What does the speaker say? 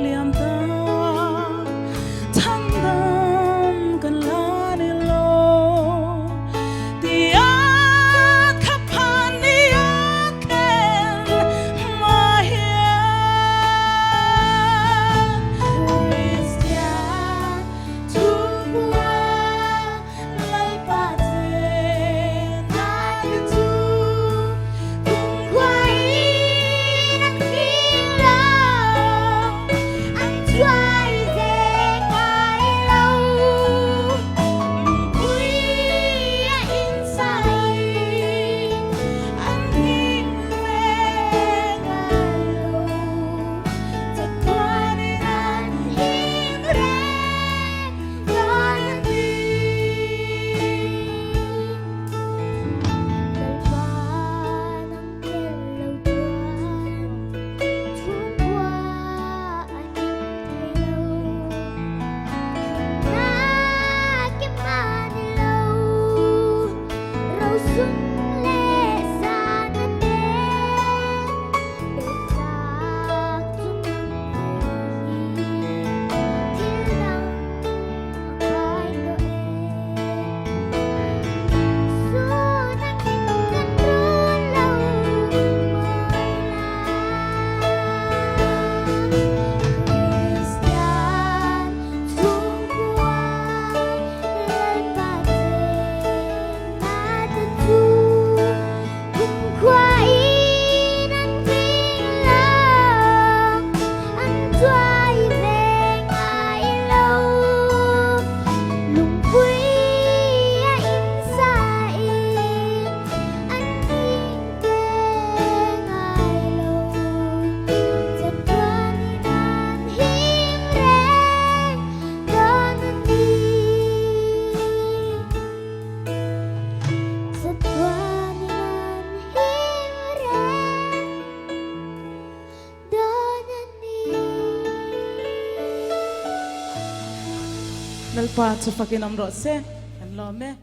liam ta thang dam kan la ni lo dia khapan ni ken ma hia Christian tu bua lai pa te na tu kung quay nang kila anh trai về ngày lâu quý in sai anh đi về ngày lâu thật qua đi anh hiên re đón đi đời ba năm kêu lâu tuan thuốc qua anh thấy lâu na kiếm mani lâu râu xuân lệ xa ngân đêm để xác chung thiên đăng khai đội suốt anh cần run lâu mới Christian xuống quay lấy ba tên na tu cùng quay nắng vinh lòng anh trai về ngày lâu lùng quý in sai anh đi về ngày lâu chợt qua đi nan hiên re đón anh đi chợt qua đi nan hiên re đón anh đi nalpa chu fakin amro se em lo me